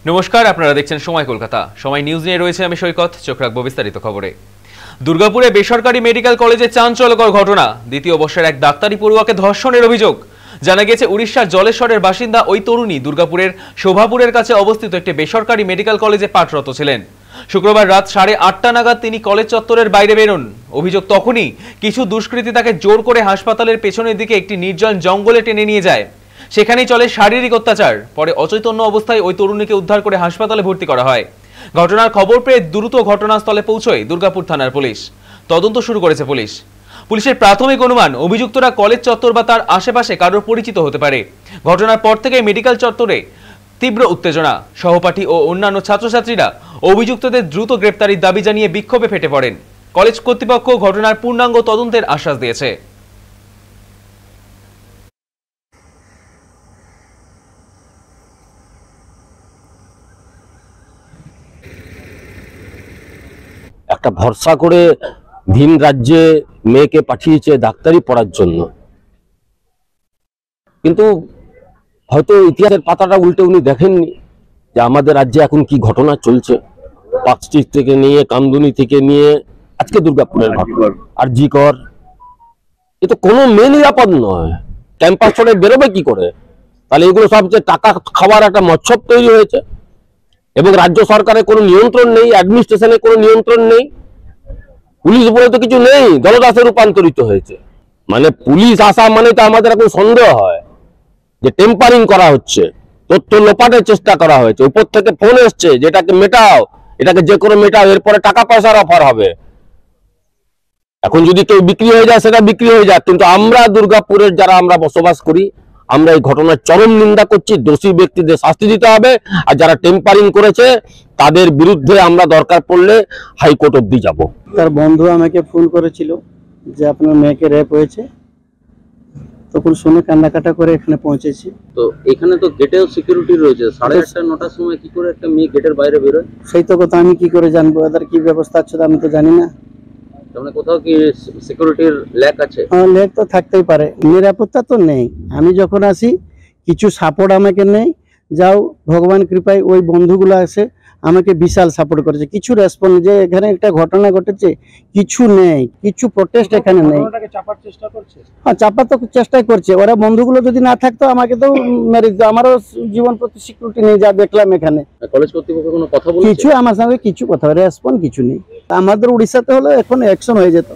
নমস্কার, আপনারা দেখছেন সময় কলকাতা। সময় নিউজ নিয়ে রয়েছে আমি সৈকত। চোখ রাখবো বিস্তারিত খবরে। দুর্গাপুরে বেসরকারি মেডিকেল কলেজে চাঞ্চল্যকর ঘটনা। দ্বিতীয় বর্ষের এক ডাক্তারি পড়ুয়াকে ধর্ষণের অভিযোগ। জানা গেছে উড়িষ্যার জলেশ্বরের বাসিন্দা ওই তরুণী দুর্গাপুরের শোভাপুরের কাছে অবস্থিত একটি বেসরকারি মেডিকেল কলেজে পাঠরত ছিলেন। শুক্রবার রাত 8:30 নাগাদ তিনি কলেজ চত্বরের বাইরে বেরোন। অভিযোগ, তখনই কিছু দুষ্কৃতী তাকে জোর করে হাসপাতালের পেছনের দিকে একটি নির্জন জঙ্গলে টেনে নিয়ে যায়। সেখানেই চলে শারীরিক অত্যাচার। পরে অচৈতন্য অবস্থায় ওই তরুণীকে উদ্ধার করে হাসপাতালে ভর্তি করা হয়। ঘটনার খবর পেয়ে দ্রুত ঘটনাস্থলে পৌঁছয় দুর্গাপুর থানার পুলিশ। তদন্ত শুরু করেছে পুলিশ। পুলিশের প্রাথমিক অনুমান, অভিযুক্তরা কলেজ চত্বর বা তার আশেপাশে কারোর পরিচিত হতে পারে। ঘটনার পর থেকে মেডিকেল চত্বরে তীব্র উত্তেজনা। সহপাঠী ও অন্যান্য ছাত্রছাত্রীরা অভিযুক্তদের দ্রুত গ্রেপ্তারির দাবি জানিয়ে বিক্ষোভে ফেটে পড়েন। কলেজ কর্তৃপক্ষ ঘটনার পূর্ণাঙ্গ তদন্তের আশ্বাস দিয়েছে। একটা ভরসা করে ভিন রাজ্যে মেয়েকে পাঠিয়েছে ডাক্তারি পড়ার জন্য, কিন্তু হয়তো ইতিহাসের পাতাটা উল্টে উনি দেখেননি যে আমাদের রাজ্যে এখন কি ঘটনা চলছে। পার্কস্ট্রিট থেকে নিয়ে, কামদুনি থেকে নিয়ে আজকে দুর্গাপুরের ঘটনা আর জিকর, এ তো কোনো মেয়ে নিরাপদ নয়। ক্যাম্পাস ছেড়ে বেরোবে কি করে? তাহলে এগুলো সব যে টাকা খাওয়ার একটা মৎসব তৈরি হয়েছে এবং রাজ্য সরকারের কোনো নিয়ন্ত্রণ নেই, অ্যাডমিনিস্ট্রেশনের কোনো নিয়ন্ত্রণ নেই, পুলিশ বলে তো কিছু নেই, দলদাসে রূপান্তরিত হয়েছে। মানে পুলিশ আসা মানে তো আমাদের এখন সন্দেহ হয় যে টেম্পারিং করা হচ্ছে, তথ্য লোপাটের চেষ্টা করা হয়েছে। উপর থেকে ফোন এসছে যেটাকে মেটাও, এটাকে যে কোনো মেটাও, এরপরে টাকা পয়সার অফার হবে। এখন যদি কেউ বিক্রি হয়ে যায় সেটা বিক্রি হয়ে যায়, কিন্তু আমরা দুর্গাপুরের যারা আমরা বসবাস করি, আমরা এই ঘটনার চরম নিন্দা করছি। দোষী ব্যক্তিদের শাস্তি দিতে হবে, আর যারা টেম্পারিং করেছে তাদের বিরুদ্ধে আমরা দরকার পড়লে হাইকোর্ট অব্দি যাব। তার বন্ধু আমাকে ফোন করেছিল যে আপনার মেয়েকে রেপ হয়েছে, তখন শুনে কান্নাকাটা করে এখানে পৌঁছেছি। তো এখানে তো গেটেও সিকিউরিটি রয়েছে, 8:30 9টার সময় কি করে একটা মেয়ে গেটের বাইরে বেরোয়? সেই তো কথা আমি কি করে জানবো, এদের কি ব্যবস্থা আছে আমি তো জানি না। মানে কোথাও কি সিকিউরিটির ল্যাক আছে? ল্যাক তো থাকতেই পারে, নিরাপত্তা তো নেই। আমি যখন আসি কিছু সাপোর্ট আমাকে নেই, যাও ভগবান কৃপায় ওই বন্ধুগুলো আসে আমাকে বিশাল সাপোর্ট করেছে। কিছু রেসপন্স যে এখানে একটা ঘটনা ঘটেছে কিছু নেই, কিছু প্রোটেস্ট এখানে নেই। হ্যাঁ, চাপার তো চেষ্টাই করছে ওরা। বন্ধুগুলো যদি না থাকতো আমাকে তো মেরে দিত। আমারও জীবন প্রতি সিকিউরিটি নেই, যা দেখলাম এখানে। কলেজ কর্তৃপক্ষ কোনো কথা বলেছে? কিছু আমার সঙ্গে কিছু কথা রেসপন্স কিছু নেই। আমাদের উড়িষ্যাতে হলে এখন অ্যাকশন হয়ে যেত।